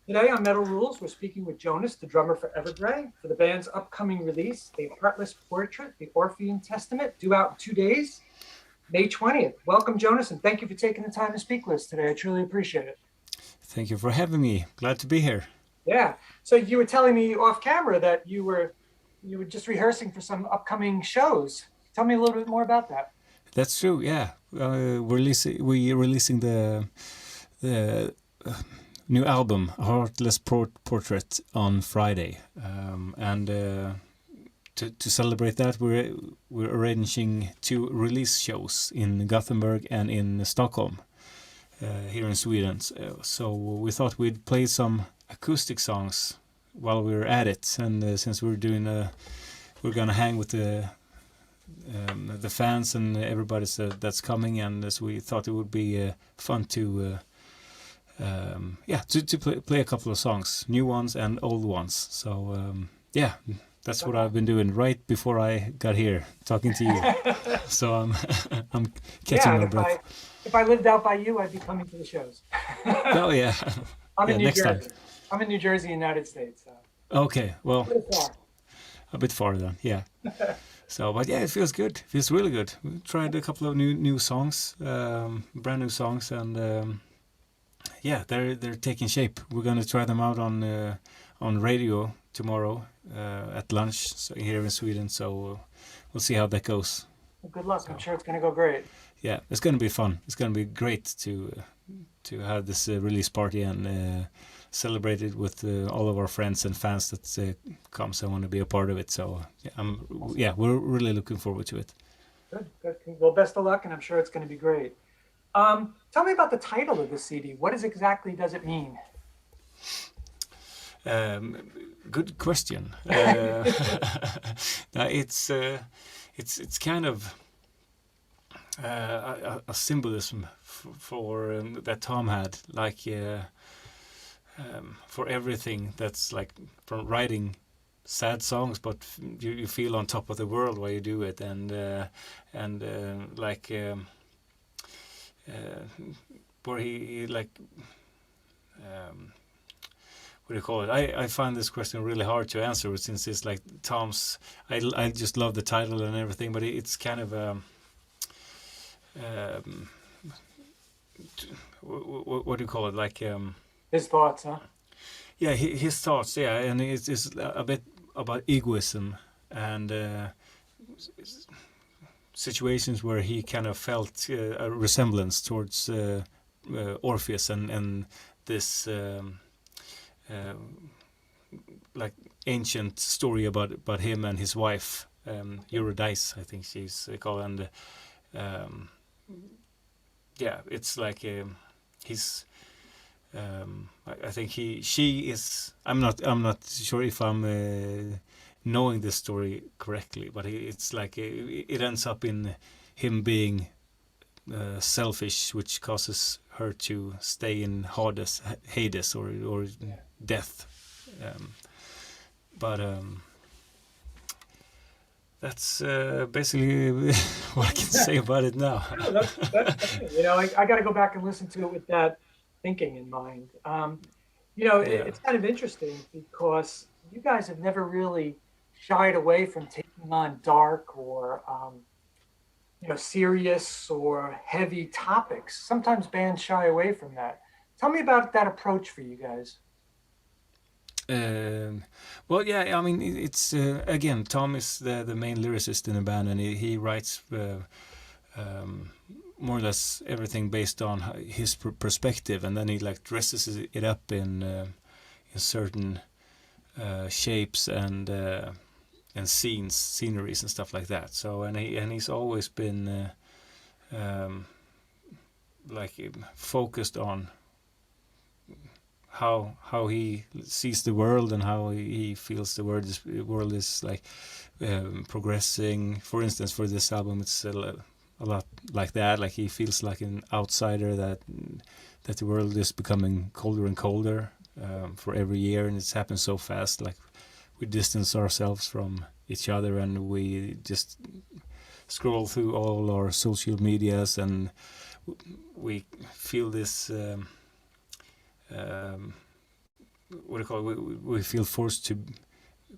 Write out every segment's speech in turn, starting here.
Today on Metal Rules, we're speaking with Jonas, the drummer for Evergrey, for the band's upcoming release, a Heartless portrait, the Orphean Testament, due out in 2 days, May 20th. Welcome, Jonas, and thank you for taking the time to speak with us today. I truly appreciate it. Thank you for having me. Glad to be here. Yeah. So you were telling me off camera that you were just rehearsing for some upcoming shows. Tell me a little bit more about that. That's true. Yeah, we're releasing the new album Heartless Portrait on Friday, and to celebrate that, we're arranging two release shows in Gothenburg and in Stockholm, here in Sweden. So we thought we'd play some acoustic songs while we were at it, and since we're gonna hang with the fans and everybody that's coming, and so we thought it would be fun to play a couple of songs, new ones and old ones. So that's what I've been doing right before I got here, talking to you. So I'm catching Yeah, my and breath. if I lived out by you, I'd be coming to the shows. Oh yeah, I'm in yeah. New Next time. Jersey. I'm in New Jersey, United States. So Okay, well, pretty far. a bit farther then. Yeah. So, but yeah, it feels good. It feels really good. We tried a couple of new songs, brand new songs, and yeah, they're taking shape. We're gonna try them out on radio tomorrow at lunch here in Sweden. So we'll see how that goes. Well, good luck. I'm So sure it's going to go great. yeah, it's gonna be fun. It's gonna be great to have this release party and celebrate it with all of our friends and fans that comes and want to be a part of it. So Awesome. yeah, we're really looking forward to it. Good, good. Well, best of luck, and I'm sure it's going to be great. Tell me about the title of the CD. What exactly does it mean? Um, Good question. No, it's kind of a symbolism for that Tom had, like for everything that's like from writing sad songs, but you feel on top of the world while you do it, and like where he like. Um, what do you call it? I find this question really hard to answer since it's like Tom's. I just love the title and everything, but it's kind of um, what do you call it? Like His thoughts, huh? yeah, his thoughts. Yeah, and it's a bit about egoism and situations where he kind of felt a resemblance towards Orpheus and this. Uh, like ancient story about him and his wife, Eurydice, I think she's called, and um, yeah, it's like he's. I think she is. I'm not sure if I'm knowing this story correctly, but it's like it ends up in him being selfish, which causes her to stay in Hades or Yeah. death. Um, but that's basically what I can say about it now. No, that's good. I got to go back and listen to it with that thinking in mind. Yeah. It's kind of interesting because you guys have never really shied away from taking on dark or serious or heavy topics. Sometimes bands shy away from that. Tell me about that approach for you guys. Um, well, yeah, I mean, it's again, Tom is the main lyricist in the band, and he writes um, more or less everything based on his perspective, and then he like dresses it up in certain shapes and sceneries and stuff like that. So he's always been um, like focused on how he sees the world and how he feels the world is like progressing. For instance, for this album, it's a lot like that. Like he feels like an outsider that the world is becoming colder and colder for every year, and it's happened so fast. Like we distance ourselves from each other, and we just scroll through all our social medias, and we feel this. Um, what do you call it? We feel forced to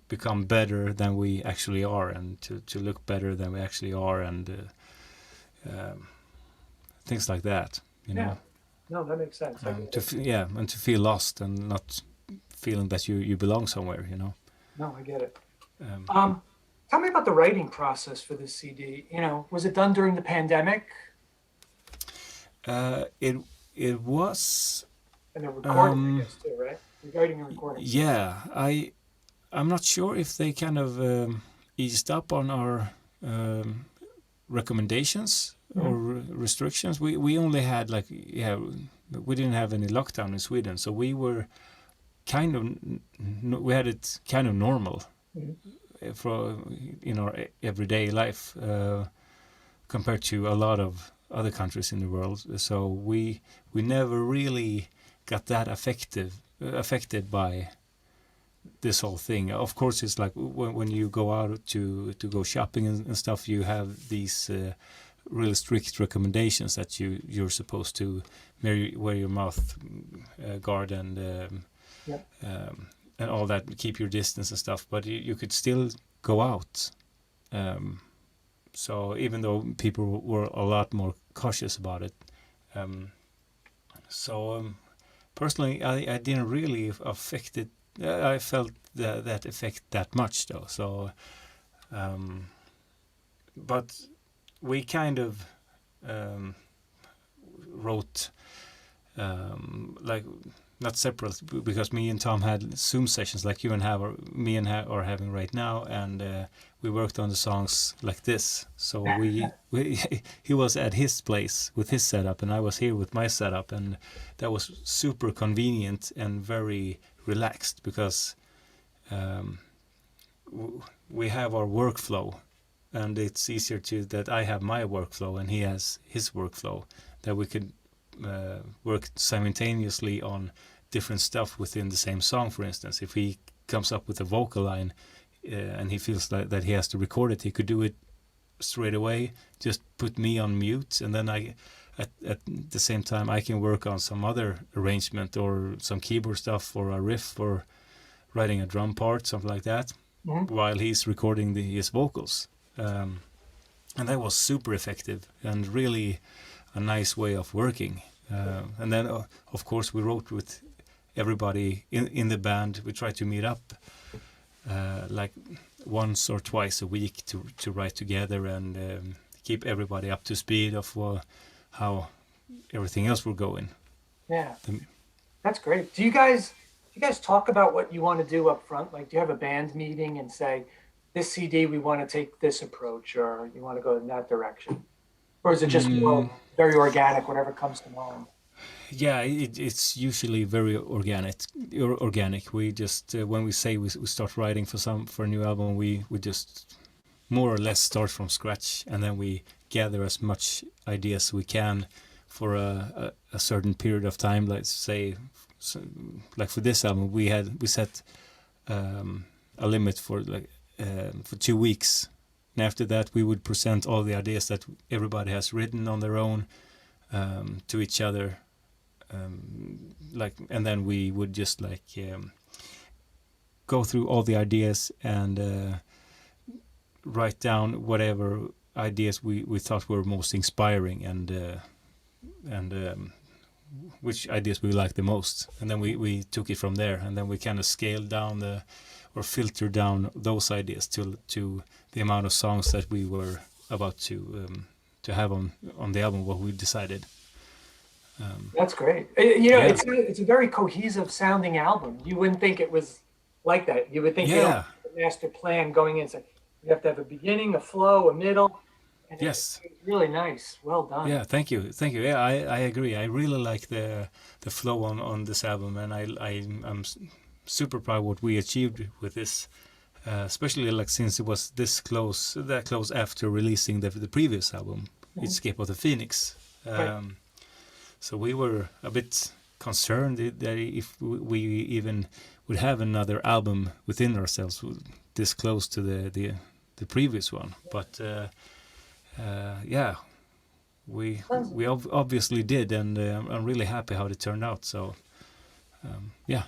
become better than we actually are, and to look better than we actually are, and things like that. You Yeah. know, No, that makes sense. and to feel lost and not feeling that you belong somewhere. You know. No, I get it. Um, Tell me about the writing process for this CD. Was it done during the pandemic? it was. And the recording, I guess, too, right? You're writing and recording. Yeah, I'm not sure if they kind of eased up on our recommendations or restrictions. We only had we didn't have any lockdown in Sweden, so we were kind of we had it kind of normal for in our everyday life compared to a lot of other countries in the world. So we never really got that affected by this whole thing. Of course, it's like when you go out to go shopping and stuff, you have these really strict recommendations that you're supposed to wear your mouth guard and and all that, keep your distance and stuff. But you could still go out. So even though people were a lot more cautious about it, personally, I didn't really affect it. I felt that effect that much though. So, but we kind of wrote like not separate, because me and Tom had Zoom sessions like you and are having right now, and we worked on the songs like this. So we he was at his place with his setup, and I was here with my setup, and that was super convenient and very relaxed, because we have our workflow, and it's easier that I have my workflow and he has his workflow, that we could work simultaneously on different stuff within the same song. For instance, if he comes up with a vocal line and he feels like that he has to record it, he could do it straight away, just put me on mute, and then at the same time I can work on some other arrangement or some keyboard stuff or a riff or writing a drum part, something like that, while he's recording his vocals. And that was super effective and really a nice way of working. And then, of course, we wrote with everybody in the band. We tried to meet up like once or twice a week to write together and keep everybody up to speed of how everything else were going. Yeah, that's great. Do you guys talk about what you want to do up front? Like, do you have a band meeting and say, this CD, we want to take this approach, or you want to go in that direction? Or is it just more very organic, whatever comes to mind? Yeah, it's usually very organic. We just when we say we start writing for a new album, we just more or less start from scratch, and then we gather as much ideas as we can for a certain period of time. Let's say, like for this album, we set a limit for 2 weeks, and after that we would present all the ideas that everybody has written on their own to each other, and then we would just go through all the ideas and write down whatever ideas we thought were most inspiring, and which ideas we liked the most, and then we took it from there, and then we kind of scaled down or filter down those ideas to the amount of songs that we were about to have on the album, what we decided. That's great. It's a very cohesive sounding album. You wouldn't think it was like that. You would think you have a master plan going in. So you have to have a beginning, a flow, a middle. And yes, it's really nice. Well done. Yeah, thank you. Yeah, I agree. I really like the flow on this album, and I'm super proud what we achieved with this, especially since it was that close after releasing the previous album, Escape of the Phoenix. So we were a bit concerned that if we even would have another album within ourselves this close to the previous one, but we obviously did, and I'm really happy how it turned out. So yeah.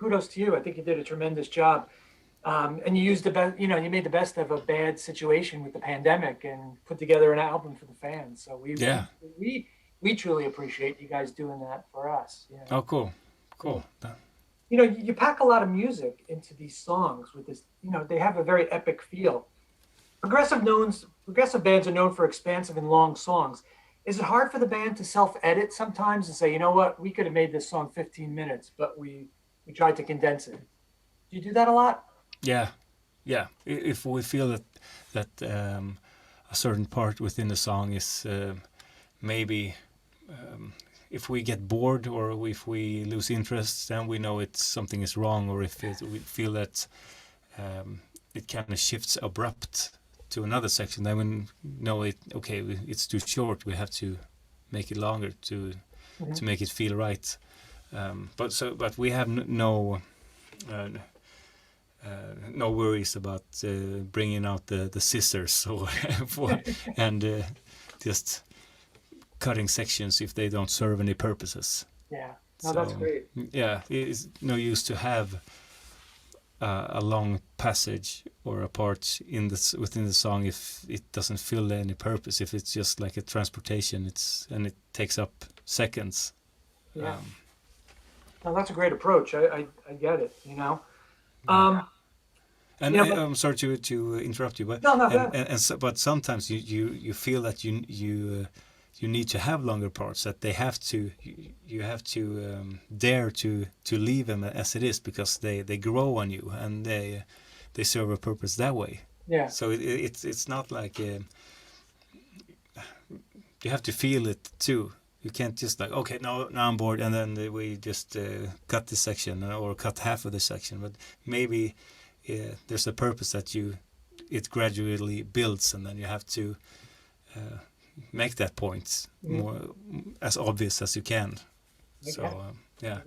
kudos to you. I think you did a tremendous job. And you used the best, you made the best of a bad situation with the pandemic and put together an album for the fans. So Yeah. we truly appreciate you guys doing that for us. Oh, cool. So, Cool. you pack a lot of music into these songs with this, they have a very epic feel. Progressive bands are known for expansive and long songs. Is it hard for the band to self-edit sometimes and say, you know what, we could have made this song 15 minutes, but we tried to condense it? Do you do that a lot? Yeah. Yeah. If we feel that a certain part within the song is maybe if we get bored or if we lose interest, then we know something is wrong, or if we feel that it kind of shifts abrupt to another section, then we know it's too short. We have to make it longer to make it feel right. But we have no worries about bringing out the scissors or and just cutting sections if they don't serve any purposes. Yeah, no, that's great. Yeah, it's no use to have a long passage or a part within the song if it doesn't fill any purpose. If it's just like a transportation, and it takes up seconds. Yeah, no, that's a great approach. I get it. And I'm sorry to interrupt you, but no. But sometimes you feel that you need to have longer parts, that you have to dare to leave them as it is, because they grow on you and they serve a purpose that way. Yeah. So it's not like you have to feel it too. You can't just like, okay, now I'm bored, and then we just cut this section or cut half of the section. But maybe there's a purpose that it gradually builds, and then you have to make that point more as obvious as you can. Okay. So yeah.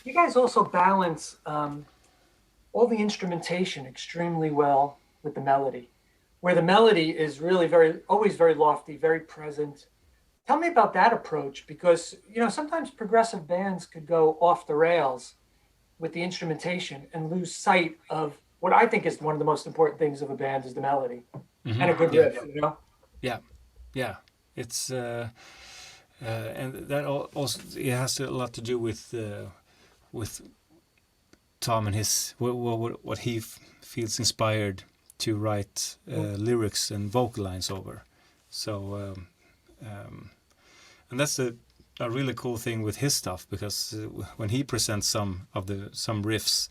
You guys also balance all the instrumentation extremely well with the melody, where the melody is really always very lofty, very present. Tell me about that approach, because sometimes progressive bands could go off the rails with the instrumentation and lose sight of what I think is one of the most important things of a band is the melody and a good riff. Yeah. It's and that also it has a lot to do with Tom and his what he feels inspired to write lyrics and vocal lines over. So and that's a really cool thing with his stuff, because when he presents some riffs,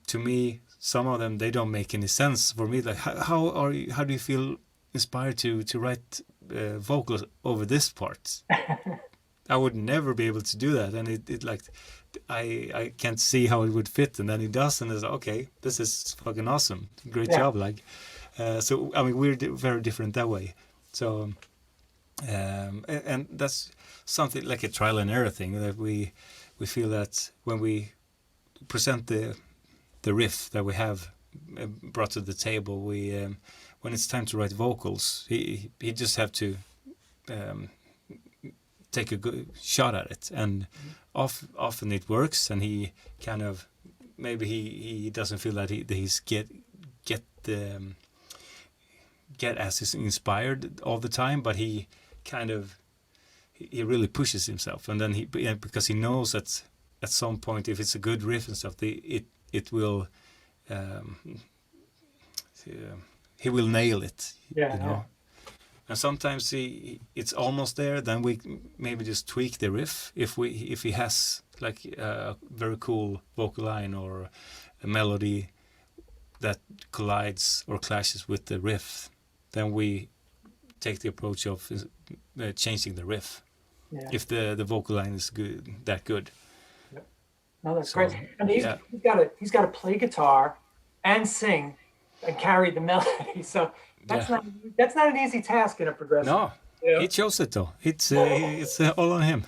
to me, some of them, they don't make any sense for me. Like how do you feel inspired to write vocals over this part? I would never be able to do that, and it like I can't see how it would fit, and then he does, and it's like, okay, this is fucking awesome, great job, like. So I mean, we're very different that way. So and that's something like a trial and error thing, that we feel that when we present the riff that we have brought to the table, we when it's time to write vocals, he just have to take a good shot at it, and often it works, and he kind of maybe he doesn't feel that he's get as inspired all the time, but he kind of he really pushes himself, and then because he knows that at some point, if it's a good riff and stuff, it will he will nail it. And sometimes it's almost there, then we maybe just tweak the riff if he has like a very cool vocal line or a melody that collides or clashes with the riff, then we take the approach of changing the riff if the vocal line is that good. No, that's great. And he's got to play guitar and sing and carry the melody. So that's not an easy task in a progressive. No, he chose it though. It's all on him.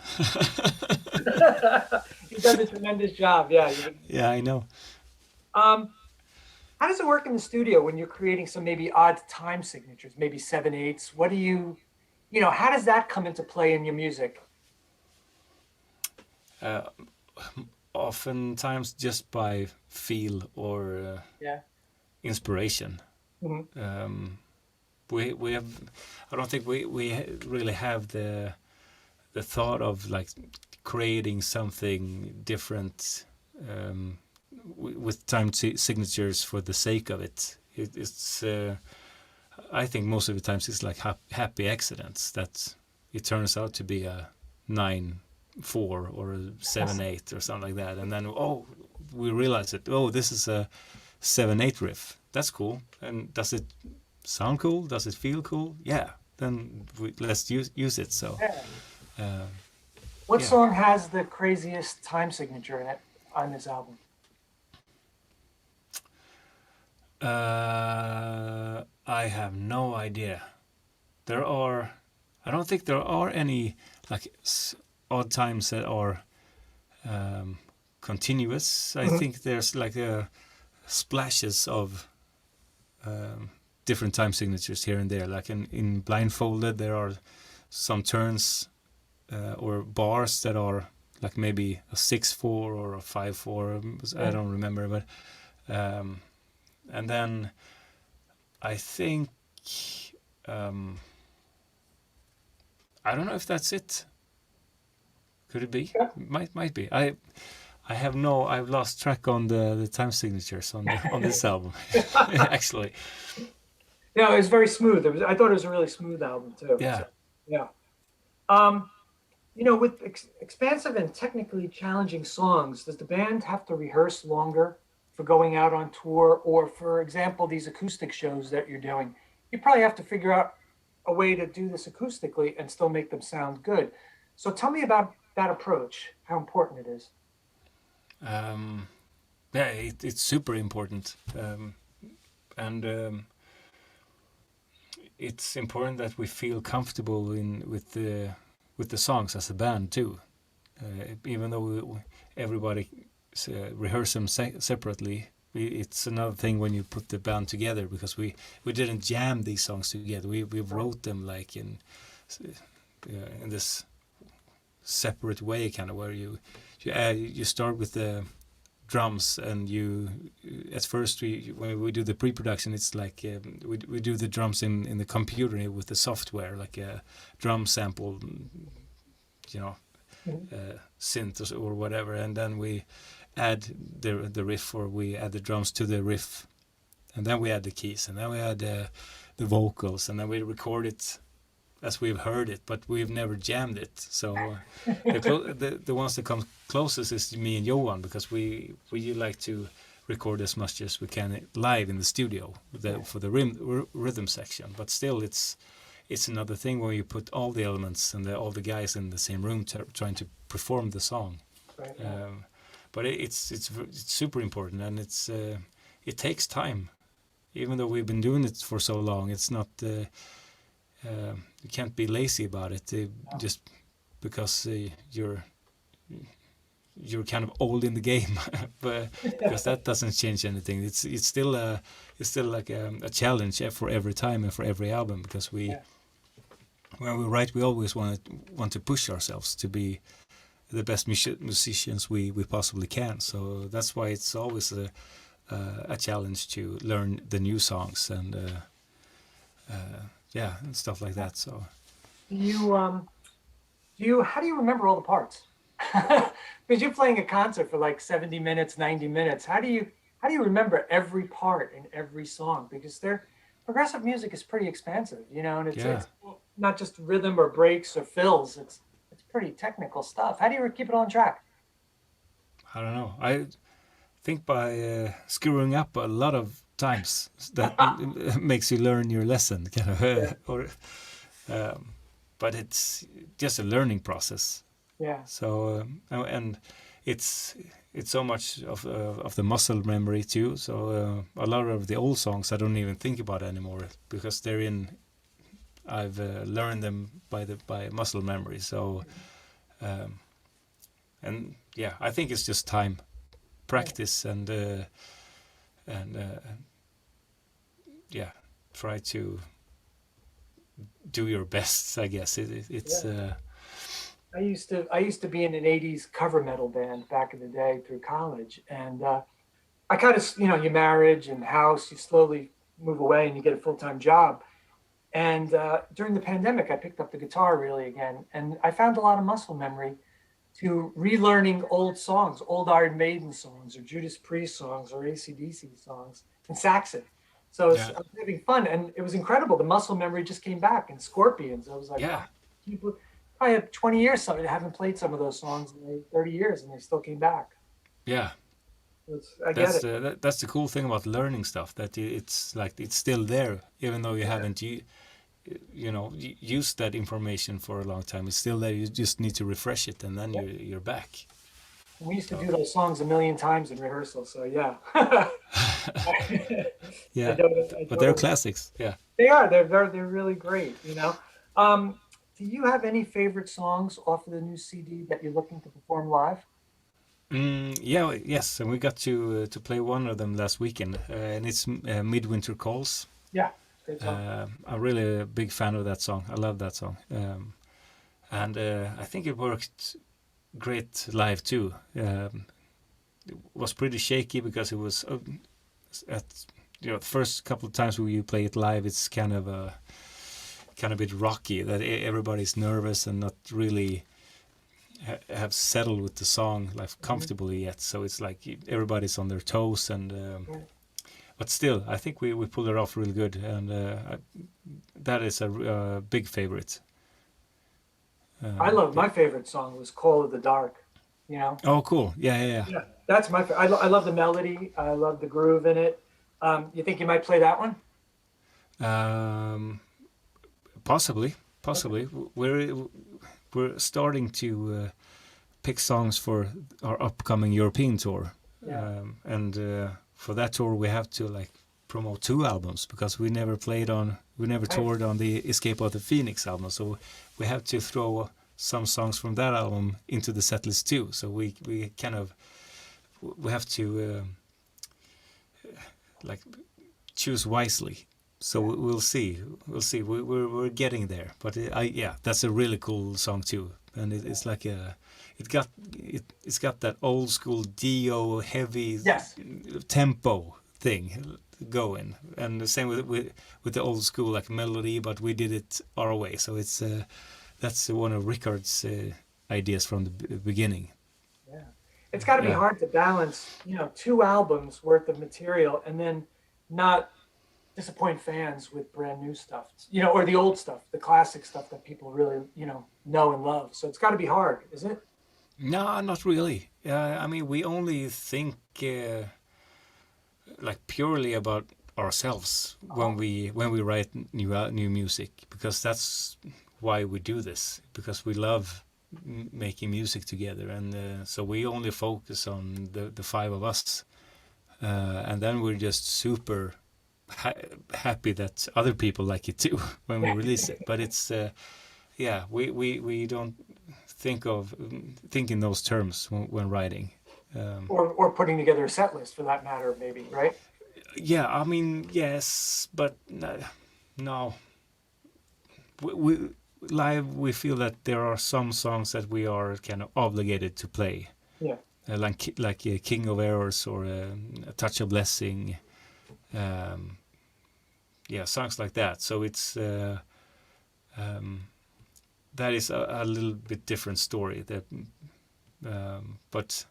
He does a tremendous job. Yeah. Yeah, I know. How does it work in the studio when you're creating some maybe odd time signatures, maybe 7/8? What do how does that come into play in your music? oftentimes just by feel or Yeah. inspiration. Mhm. We have, I don't think we really have the thought of like creating something different with time signatures for the sake of it. It's I think most of the times it's like happy accidents that it turns out to be a 9/4 or a 7/8 or something like that, and then we realize it. Oh, this is a 7/8 riff. That's cool. And does it sound cool? Does it feel cool? Yeah. Then let's use it. So Yeah. uh, What yeah. song has the craziest time signature in it on this album? I have no idea. There are. I don't think there are any like odd times that are continuous. I Mhm. think there's like splashes of different time signatures here and there. Like in Blindfolded, there are some turns or bars that are like maybe a 6/4 or a 5/4. I don't remember, but and then I think um, I don't know if that's it. Could it be? Yeah. Might be. I have no. I've lost track on the time signatures on this album. Actually, No, it was very smooth. I thought it was a really smooth album too. yeah. So, yeah. Um, with expansive and technically challenging songs, does the band have to rehearse longer for going out on tour? Or, for example, these acoustic shows that you're doing, you probably have to figure out a way to do this acoustically and still make them sound good. So tell me about that approach, how important it is. Um, yeah, it's super important, and it's important that we feel comfortable with the songs as a band too. Even though everybody rehearse them separately, it's another thing when you put the band together because we didn't jam these songs together. We wrote them like in this separate way, kind of where you start with the drums and you at first when we do the pre-production it's like we do the drums in the computer with the software like a drum sample, you know, Mhm. synth or whatever, and then we add the riff or we add the drums to the riff, and then we add the keys, and then we add the vocals, and then we record it as we've heard it, but we've never jammed it. So the ones that come closest is me and Johan because we like to record as much as we can live in the studio for the rhythm section. But still, it's another thing when you put all the elements and all the guys in the same room trying to perform the song. Right, yeah. But it's super important, and it takes time. Even though we've been doing it for so long, it's not. You can't be lazy about it just because you're kind of old in the game, but because that doesn't change anything. It's still like a challenge for every time and for every album because Yeah. when we write we always want to push ourselves to be the best musicians we possibly can. So that's why it's always a challenge to learn the new songs and yeah, and stuff like that. So How do you remember all the parts? Because you're playing a concert for like 70 minutes, 90 minutes. How do you remember every part in every song? Because progressive music is pretty expansive, and yeah, it's not just rhythm or breaks or fills. It's pretty technical stuff. How do you keep it on track? I don't know. I think by screwing up a lot of times that makes you learn your lesson, kind of, Yeah, or but it's just a learning process. yeah, So and it's so much of the muscle memory too. So a lot of the old songs I don't even think about anymore because they're in. I've learned them by muscle memory. So and yeah, I think it's just time, yeah, practice, and yeah, try to do your best. I guess it's yeah. I used to be in an '80s cover metal band back in the day through college, and I kind of, your marriage and house, you slowly move away and you get a full time job. And during the pandemic, I picked up the guitar really again, and I found a lot of muscle memory to relearning old songs, old Iron Maiden songs, or Judas Priest songs, or AC/DC songs in Saxon. So Yeah, I was having fun, and it was incredible. The muscle memory just came back. And Scorpions, I was like, yeah, wow, people probably have 20 years something. I haven't played some of those songs in 30 years, and they still came back. yeah. I get it. That's the cool thing about learning stuff, that it's like it's still there even though you Yeah. haven't used that information for a long time. It's still there. You just need to refresh it, and then Yeah. you're back. We used to So do those songs a million times in rehearsal. So yeah, I yeah, don't. I but they're don't. classics. Yeah. They are. They're really great. Um, do you have any favorite songs off of the new CD that you're looking to perform live? Yeah, yes, and we got to play one of them last weekend, and it's Midwinter Calls. Yeah, great song. I'm really a big fan of that song. I love that song, and I think it worked great live too. It was pretty shaky because it was at the first couple of times when you play it live, it's kind of a bit rocky. That everybody's nervous and not really have settled with the song like Mhm. comfortably yet. So it's like everybody's on their toes, and Yeah. but still, I think we pulled it off real good, and that is a big favorite. I love Yeah. my favorite song was "Call of the Dark." You know, Oh, cool. Yeah, yeah, yeah, that's my. I love the melody. I love the groove in it. You think you might play that one? yeah. Possibly, Okay. possibly. We're starting to pick songs for our upcoming European tour, Yeah. and for that tour we have to like promote two albums because we never Nice. toured on the Escape of the Phoenix album, so we have to throw some songs from that album into the set list too. So we kind of we have to like choose wisely. So Yeah. we'll see. We'll see. We're getting there. But yeah, that's a really cool song too. And it's like it's got that old school Dio heavy Yes. tempo thing going, and the same with the old school like melody, but we did it our way. So it's that's one of Rickard's ideas from the beginning. Yeah. It's got to be Yeah. hard to balance, two albums worth of material and then not disappoint fans with brand new stuff, or the old stuff, the classic stuff that people really, know and love. So it's got to be hard, isn't it? No, not really. I mean, we only think like purely about ourselves Uh-huh. when we write new music, because that's why we do this, because we love making music together, and so we only focus on the five of us, and then we're just super happy that other people like it too when we release it. But it's yeah, we don't think in those terms when writing. Um, Or putting together a set list for that matter, maybe, right? yeah, I mean, yes, but no, no. We live we feel that there are some songs that we are kind of obligated to play, Yeah. like King of Errors or A Touch of Blessing, um, yeah, songs like that. So it's um, that is a little bit different story. That, but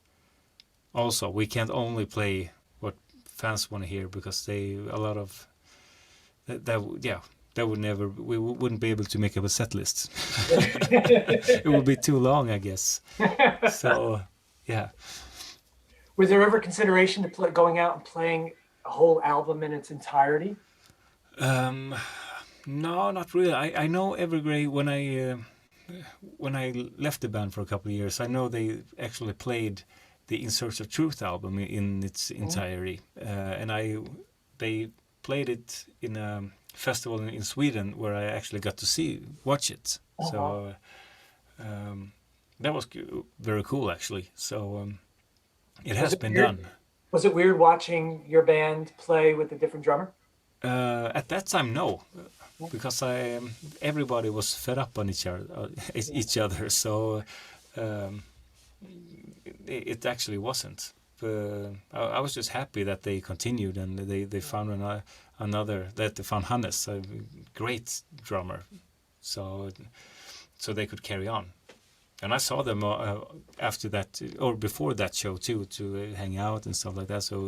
also we can't only play what fans want to hear, because a lot of yeah, that would never wouldn't be able to make up a set list. It would be too long, I guess. So yeah. Was there ever consideration to going out and playing a whole album in its entirety? um no, not really. I know Evergrey, when I left the band for a couple of years, I know they actually played the In Search of Truth album in its Mhm. entirety, and they played it in a festival in Sweden where I actually got to watch it. Uh-huh. So that was very cool actually. So it Was has it been weird? done. Was it weird watching your band play with a different drummer? At that time, no. because everybody was fed up on each other. So um, it actually wasn't. I was just happy that they continued and they found that they found Hannes, a great drummer, so they could carry on. And I saw them after that or before that show too, to hang out and stuff like that. So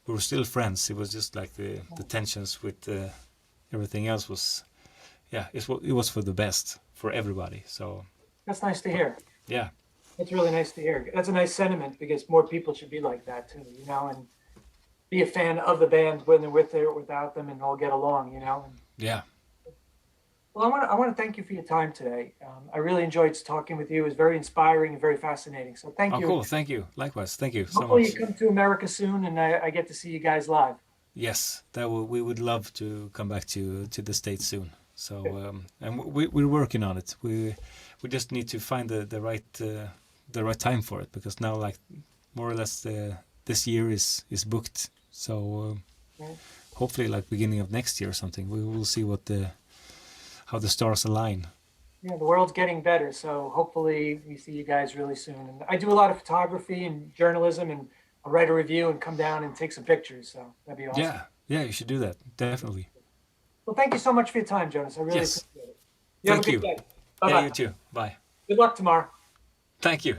we were still friends. It was just like the tensions with everything else was, yeah, it was for the best for everybody. So That's nice to hear. yeah. It's really nice to hear. That's a nice sentiment because more people should be like that too, and be a fan of the band when they're with it or without them and all get along, And, Yeah. well, I want to thank you for your time today. I really enjoyed talking with you. It was very inspiring and very fascinating. So thank Oh, you. cool. Thank you. Likewise. Thank you so Hopefully much. you come to America soon and I get to see you guys live. Yes, we would love to come back to the States soon. So and we're working on it. We just need to find the right time for it, because now, like, more or less this year is booked. So hopefully, like, beginning of next year or something, we will see how the stars align. Yeah, the world's getting better, so hopefully we see you guys really soon. And I do a lot of photography and journalism, and I'll write a review and come down and take some pictures. So that'd be awesome. Yeah, you should do that, definitely. Well, thank you so much for your time, Jonas. I really Yes. appreciate it. Thank have a you. good day. Yeah, Bye-bye. you too. Bye. Good luck tomorrow. Thank you.